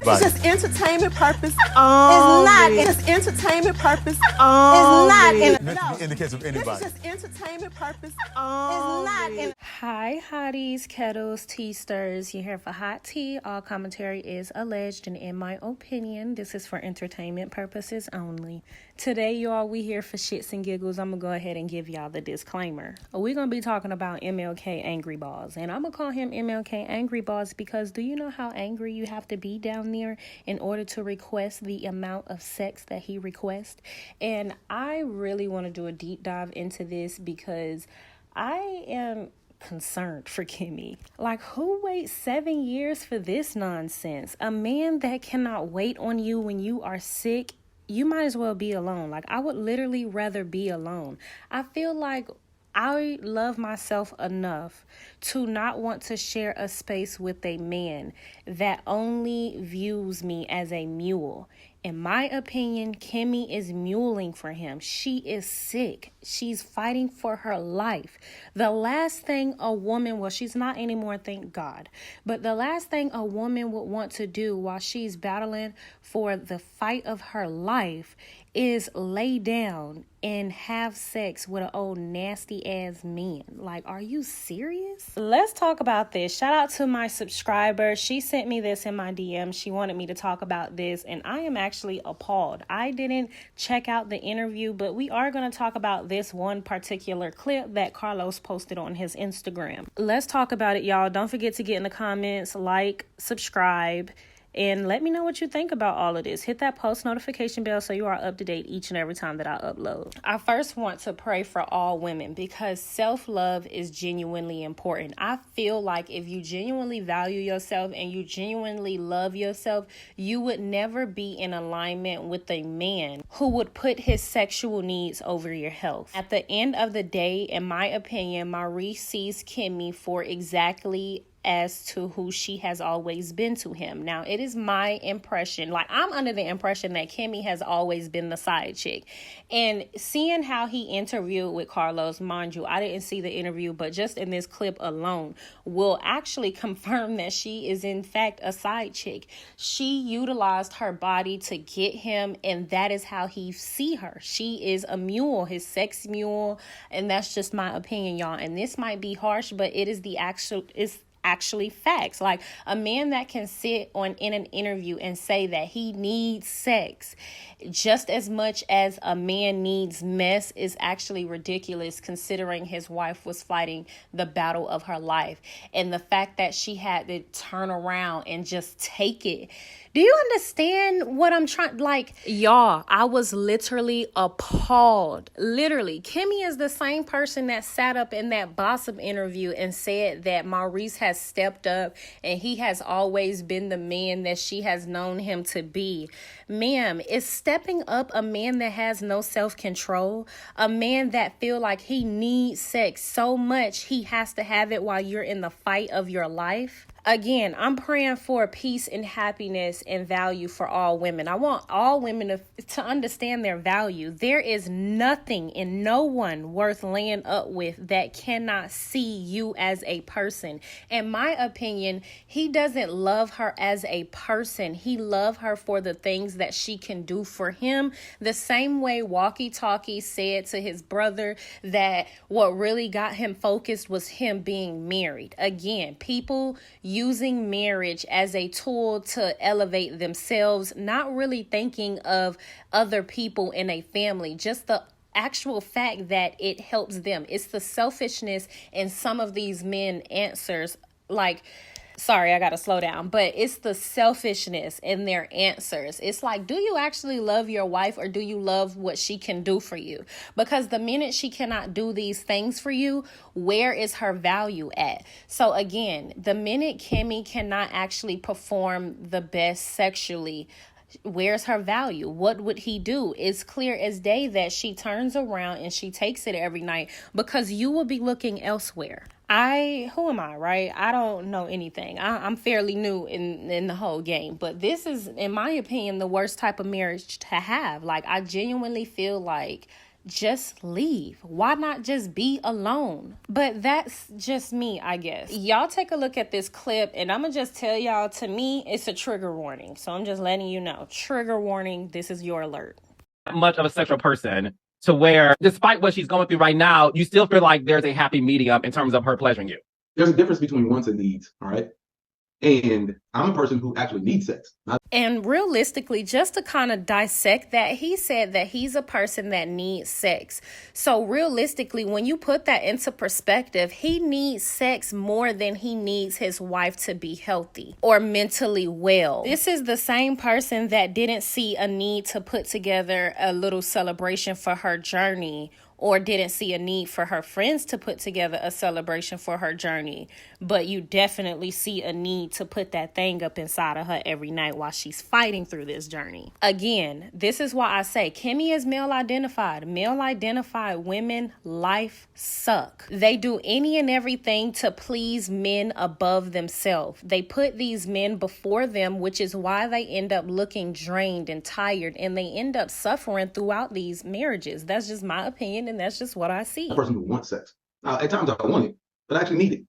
It's just entertainment purpose. It's not. It's entertainment purpose. It's not. In the case of anybody. It's just entertainment purpose. It's not. Hi, hotties, kettles, tea stirs. You're here for hot tea. All commentary is alleged, and in my opinion, this is for entertainment purposes only. Today, y'all, we here for shits and giggles. I'm gonna go ahead and give y'all the disclaimer. We're gonna be talking about MLK Angry Balls, and I'm gonna call him MLK Angry Balls because do you know how angry you have to be down there in order to request the amount of sex that he requests? And I really want to do a deep dive into this because I am concerned for Kimmi. Like, who waits 7 years for this nonsense? A man that cannot wait on you when you are sick, you might as well be alone. Like, I would literally rather be alone. I feel like I love myself enough to not want to share a space with a man that only views me as a mule. In my opinion, Kimmi is muling for him. She is sick. She's fighting for her life. The last thing a woman, well, she's not anymore, thank God. But the last thing a woman would want to do while she's battling for the fight of her life is lay down and have sex with an old nasty ass man. Like, are you serious? Let's talk about this. Shout out to my subscriber. She sent me this in my DM. She wanted me to talk about this, and I am actually appalled. I didn't check out the interview, but we are going to talk about this one particular clip that Carlos posted on his Instagram. Let's talk about it, y'all. Don't forget to get in the comments, like, subscribe, and let me know what you think about all of this. Hit that post notification bell so you are up to date each and every time that I upload. I first want to pray for all women because self-love is genuinely important. I feel like if you genuinely value yourself and you genuinely love yourself, you would never be in alignment with a man who would put his sexual needs over your health. At the end of the day, in my opinion, Maurice sees Kimmi for exactly as to who she has always been to him. Now, it is my impression, like I'm under the impression that Kimmi has always been the side chick. And seeing how he interviewed with Carlos, mind you, I didn't see the interview, but just in this clip alone will actually confirm that she is in fact a side chick. She utilized her body to get him, and that is how he see her. She is a mule, his sex mule, and that's just my opinion, y'all. And this might be harsh, but it is actually facts. Like, a man that can sit in an interview and say that he needs sex just as much as a man needs mess is actually ridiculous, considering his wife was fighting the battle of her life. And the fact that she had to turn around and just take it. Do you understand what I'm trying? Like, y'all, I was literally appalled. Literally. Kimmi is the same person that sat up in that Gossip interview and said that Maurice has stepped up and he has always been the man that she has known him to be. Ma'am, is stepping up a man that has no self-control? A man that feel like he needs sex so much he has to have it while you're in the fight of your life? Again, I'm praying for peace and happiness and value for all women. I want all women to understand their value. There is nothing and no one worth laying up with that cannot see you as a person. In my opinion, he doesn't love her as a person. He loves her for the things that she can do for him. The same way Walkie Talkie said to his brother that what really got him focused was him being married. Again, people using marriage as a tool to elevate themselves, not really thinking of other people in a family, just the actual fact that it helps them. It's the selfishness in some of these men answers. Like, sorry, I gotta slow down, but it's the selfishness in their answers. It's like, do you actually love your wife or do you love what she can do for you? Because the minute she cannot do these things for you, where is her value at? So again, the minute Kimmi cannot actually perform the best sexually, where's her value? What would he do? It's clear as day that she turns around and she takes it every night because you will be looking elsewhere. Who am I, right? I don't know anything. I'm fairly new in the whole game, but this is, in my opinion, the worst type of marriage to have. Like, I genuinely feel like just leave. Why not just be alone? But that's just me, I guess. Y'all take a look at this clip, and I'm gonna just tell y'all, to me, it's a trigger warning. So I'm just letting you know. Trigger warning, this is your alert. Much of a sexual person to where, despite what she's going through right now, you still feel like there's a happy medium in terms of her pleasuring you. There's a difference between wants and needs, all right? And I'm a person who actually needs sex. And realistically, just to kind of dissect that, he said that he's a person that needs sex. So realistically, when you put that into perspective, he needs sex more than he needs his wife to be healthy or mentally well. This is the same person that didn't see a need to put together a little celebration for her journey, or didn't see a need for her friends to put together a celebration for her journey. But you definitely see a need to put that thing up inside of her every night while she's fighting through this journey. Again, this is why I say Kimmi is male identified. Male identified women, life suck. They do any and everything to please men above themselves. They put these men before them, which is why they end up looking drained and tired, and they end up suffering throughout these marriages. That's just my opinion, and that's just what I see. A person who wants sex. Now, at times I want it, but I actually need it.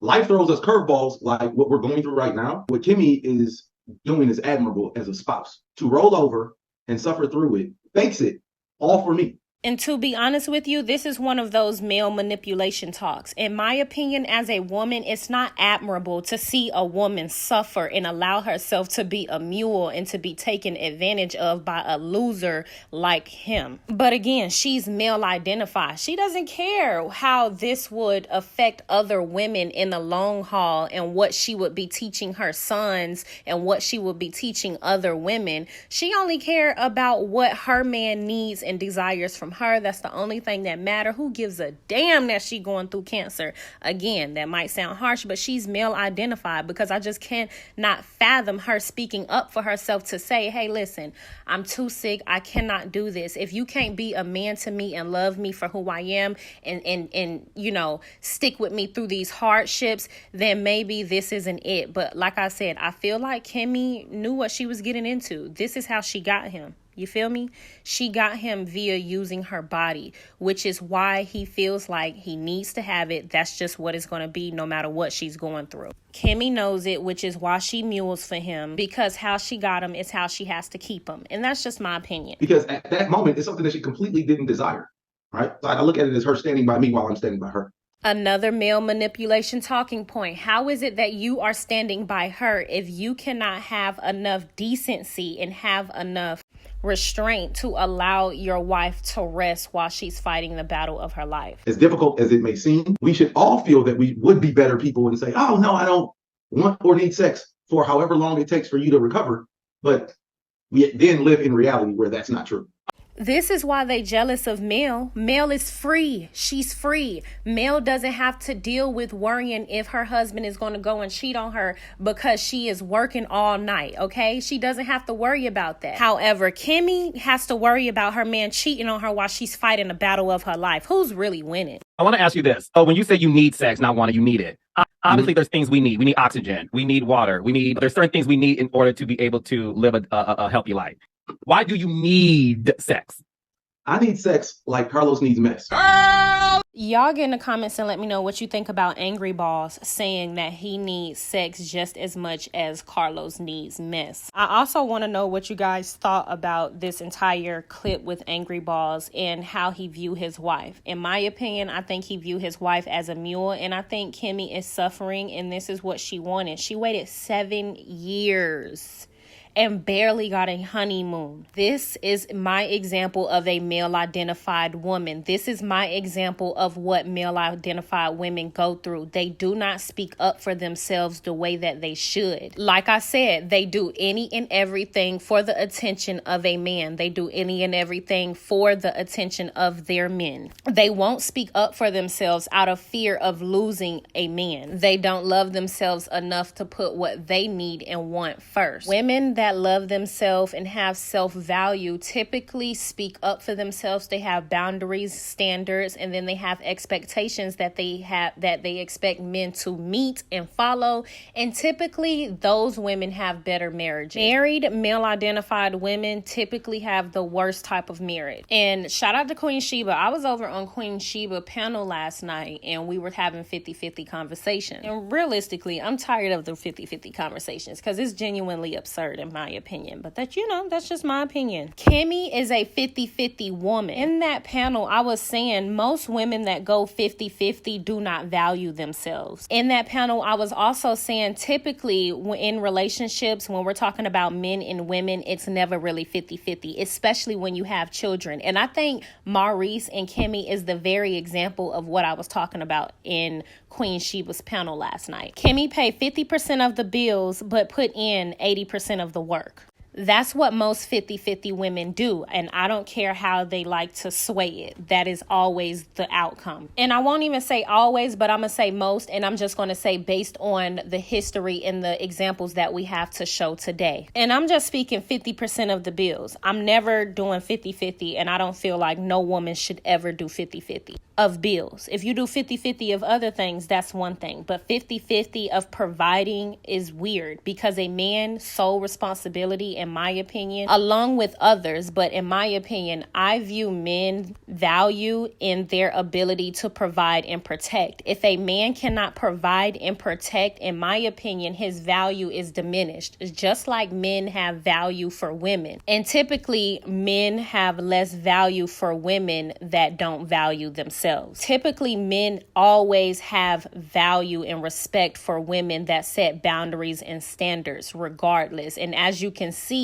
Life throws us curveballs like what we're going through right now. What Kimmi is doing is admirable as a spouse. To roll over and suffer through it, fakes it, all for me. And to be honest with you, this is one of those male manipulation talks. In my opinion, as a woman, it's not admirable to see a woman suffer and allow herself to be a mule and to be taken advantage of by a loser like him. But again, she's male identified. She doesn't care how this would affect other women in the long haul and what she would be teaching her sons and what she would be teaching other women. She only cares about what her man needs and desires from her. That's the only thing that matter. Who gives a damn that she going through cancer? Again, that might sound harsh, but she's male identified, because I just cannot fathom her speaking up for herself to say, hey, listen, I'm too sick. I cannot do this. If you can't be a man to me and love me for who I am and you know, stick with me through these hardships, then maybe this isn't it. But like I said, I feel like Kimmi knew what she was getting into. This is how she got him. You feel me? She got him via using her body, which is why he feels like he needs to have it. That's just what it's going to be no matter what she's going through. Kimmi knows it, which is why she mules for him, because how she got him is how she has to keep him. And that's just my opinion. Because at that moment, it's something that she completely didn't desire, right? So I look at it as her standing by me while I'm standing by her. Another male manipulation talking point. How is it that you are standing by her if you cannot have enough decency and have enough restraint to allow your wife to rest while she's fighting the battle of her life? As difficult as it may seem, we should all feel that we would be better people and say, oh, no, I don't want or need sex for however long it takes for you to recover. But we then live in reality where that's not true. This is why they jealous of Mel. Mel is free. She's free. Mel doesn't have to deal with worrying if her husband is going to go and cheat on her because she is working all night, okay? She doesn't have to worry about that. However, Kimmi has to worry about her man cheating on her while she's fighting the battle of her life. Who's really winning? I want to ask you this. Oh, when you say you need sex, not want it, you need it. Obviously, there's things we need. We need oxygen. We need water. There's certain things we need in order to be able to live a healthy life. Why do you need sex? I need sex like Carlos needs mess. Y'all get in the comments and let me know what you think about Angry Boss saying that he needs sex just as much as Carlos needs mess. I also want to know what you guys thought about this entire clip with Angry Boss and how he viewed his wife. In my opinion, I think he viewed his wife as a mule, and I think Kimmi is suffering, and this is what she wanted. She waited 7 years and barely got a honeymoon. This is my example of a male-identified woman. This is my example of what male-identified women go through. They do not speak up for themselves the way that they should. Like I said, they do any and everything for the attention of a man. They do any and everything for the attention of their men. They won't speak up for themselves out of fear of losing a man. They don't love themselves enough to put what they need and want first. Women that that love themselves and have self-value typically speak up for themselves. They have boundaries, standards, and then they have expectations that they expect men to meet and follow. And typically those women have better marriages. Married, male-identified women typically have the worst type of marriage. And shout out to Queen Sheba. I was over on Queen Sheba panel last night and we were having 50-50 conversation. And realistically, I'm tired of the 50-50 conversations because it's genuinely absurd in my opinion. But that's just my opinion. Kimmi is a 50-50 woman. In that panel, I was saying most women that go 50-50 do not value themselves. In that panel, I was also saying typically in relationships, when we're talking about men and women, it's never really 50-50, especially when you have children. And I think Maurice and Kimmi is the very example of what I was talking about in Queen Sheba's panel last night. Kimmi paid 50% of the bills, but put in 80% of the work. That's what most 50-50 women do. And I don't care how they like to sway it. That is always the outcome. And I won't even say always, but I'm going to say most. And I'm just going to say based on the history and the examples that we have to show today. And I'm just speaking 50% of the bills. I'm never doing 50-50. And I don't feel like no woman should ever do 50-50 of bills. If you do 50-50 of other things, that's one thing. But 50-50 of providing is weird because a man's sole responsibility, in my opinion, along with others, but in my opinion, I view men value in their ability to provide and protect. If a man cannot provide and protect, in my opinion, his value is diminished. It's just like men have value for women. And typically, men have less value for women that don't value themselves. Typically, men always have value and respect for women that set boundaries and standards regardless. And as you can see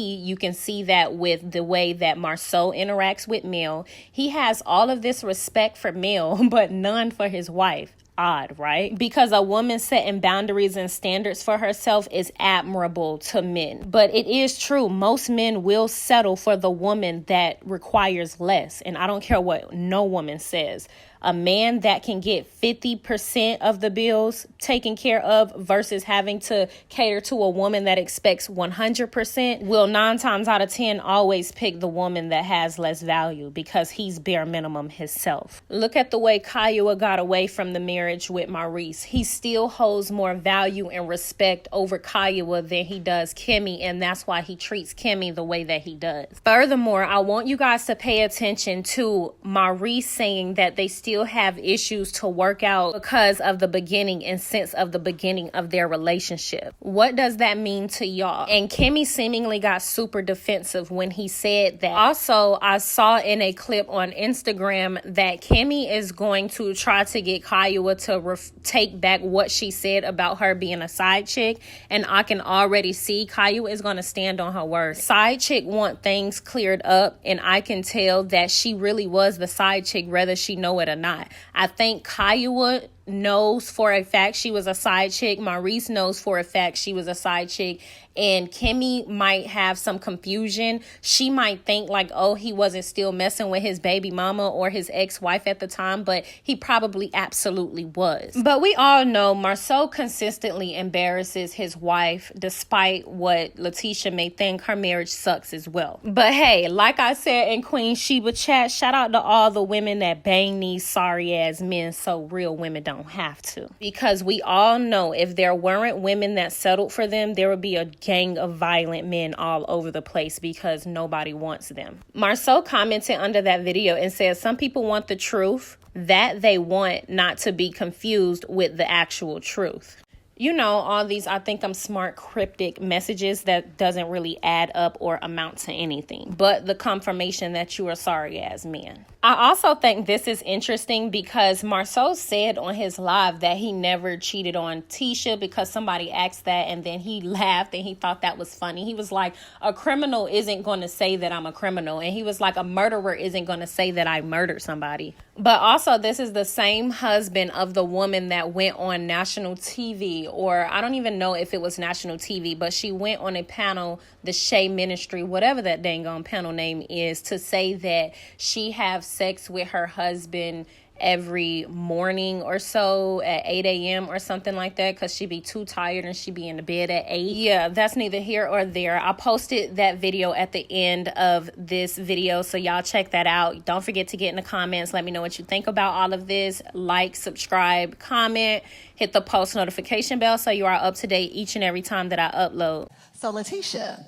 that with the way that Marceau interacts with Mule. He has all of this respect for Mule, but none for his wife. Odd, right? Because a woman setting boundaries and standards for herself is admirable to men. But it is true, most men will settle for the woman that requires less. And I don't care what no woman says. A man that can get 50% of the bills taken care of versus having to cater to a woman that expects 100% will 9 times out of 10 always pick the woman that has less value because he's bare minimum himself. Look at the way Kiowa got away from the marriage with Maurice. He still holds more value and respect over Kiowa than he does Kimmi, and that's why he treats Kimmi the way that he does. Furthermore, I want you guys to pay attention to Maurice saying that they still have issues to work out because of the beginning and sense of the beginning of their relationship. What does that mean to y'all? And Kimmi seemingly got super defensive when he said that. Also, I saw in a clip on Instagram that Kimmi is going to try to get Kiowa to take back what she said about her being a side chick. And I can already see Kiowa is going to stand on her word. Side chick want things cleared up, and I can tell that she really was the side chick whether she know it or not. I think Kiowa knows for a fact she was a side chick. Maurice knows for a fact she was a side chick. And Kimmi might have some confusion. She might think like, oh, he wasn't still messing with his baby mama or his ex-wife at the time, but he probably absolutely was. But we all know Marceau consistently embarrasses his wife, despite what Letitia may think. Her marriage sucks as well. But hey, like I said in Queen Sheba chat, shout out to all the women that bang these sorry ass men so real women don't have to. Because we all know if there weren't women that settled for them, there would be a gang of violent men all over the place because nobody wants them. Marceau commented under that video and said some people want the truth that they want, not to be confused with the actual truth. You know, all these I think I'm smart cryptic messages that doesn't really add up or amount to anything but the confirmation that you are sorry ass men. I also think this is interesting because Marceau said on his live that he never cheated on Tisha because somebody asked that, and then he laughed and he thought that was funny. He was like, a criminal isn't going to say that I'm a criminal. And he was like, a murderer isn't going to say that I murdered somebody. But also, this is the same husband of the woman that went on national TV, or I don't even know if it was national TV, but she went on a panel, the Shea Ministry, whatever that dang on panel name is, to say that she have sex with her husband every morning or so at 8 a.m. or something like that, because she be too tired and she be in the bed at 8. Yeah, that's neither here or there. I posted that video at the end of this video, so y'all check that out. Don't forget to get in the comments. Let me know what you think about all of this. Like, subscribe, comment, hit the post notification bell so you are up to date each and every time that I upload. So Letitia,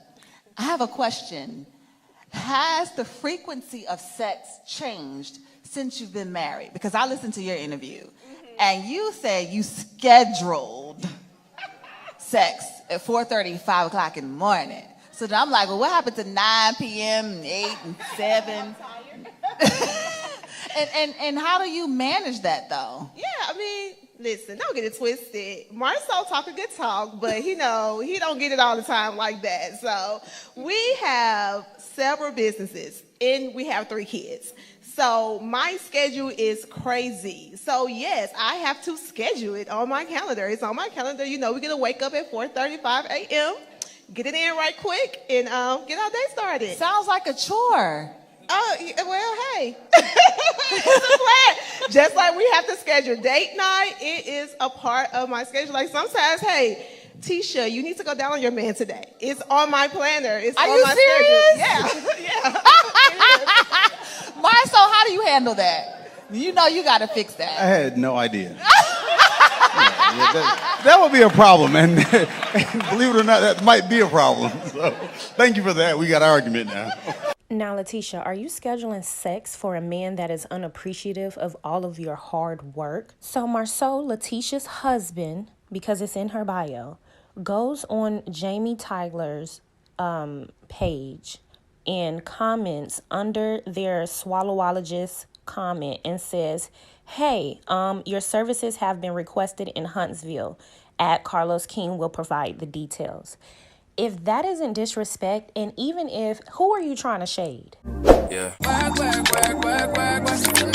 I have a question. Has the frequency of sex changed since you've been married? Because I listened to your interview, and you said you scheduled sex at 4:30, 5 o'clock in the morning. So then I'm like, well, what happened to 9 p.m., 8 and 7? and how do you manage that, though? Yeah, I mean, listen, don't get it twisted. Marcel talk a good talk, but he don't get it all the time like that. So we have several businesses, and we have 3 kids. So my schedule is crazy. So yes, I have to schedule it on my calendar. It's on my calendar. You know, we're gonna wake up at 4:35 a.m., get it in right quick, and get our day started. Sounds like a chore. Oh, well, hey, it's a plan. Just like we have to schedule date night, it is a part of my schedule. Like sometimes, hey, Tisha, you need to go down on your man today. It's on my planner. It's Are on you my serious? schedule. Yeah. Marcel, how do you handle that? You know you got to fix I that. had no idea. That would be a problem, and believe it or not, that might be a problem. So, thank you for that. We got an argument now. Now, Letitia, are you scheduling sex for a man that is unappreciative of all of your hard work? So Marceau, Letitia's husband, because it's in her bio, goes on Jamie Tyler's page and comments under their swallowologist comment and says, hey, your services have been requested in Huntsville. Carlos King will provide the details. If that isn't disrespect, and even if, who are you trying to shade? Yeah. Work, work, work, work, work, work. See me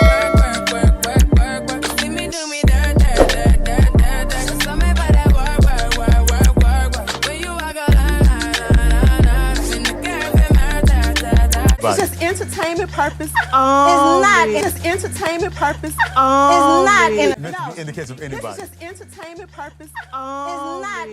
work, work, work, work, work, work. See me do me dirt, dirt, dirt, dirt, dirt, dirt. So me by that work, work, work, work, work, work. When you walk a line, in the girl, It's just entertainment purpose. It's not. It's just entertainment purpose. It's not. No, In this is just entertainment purpose. It's not.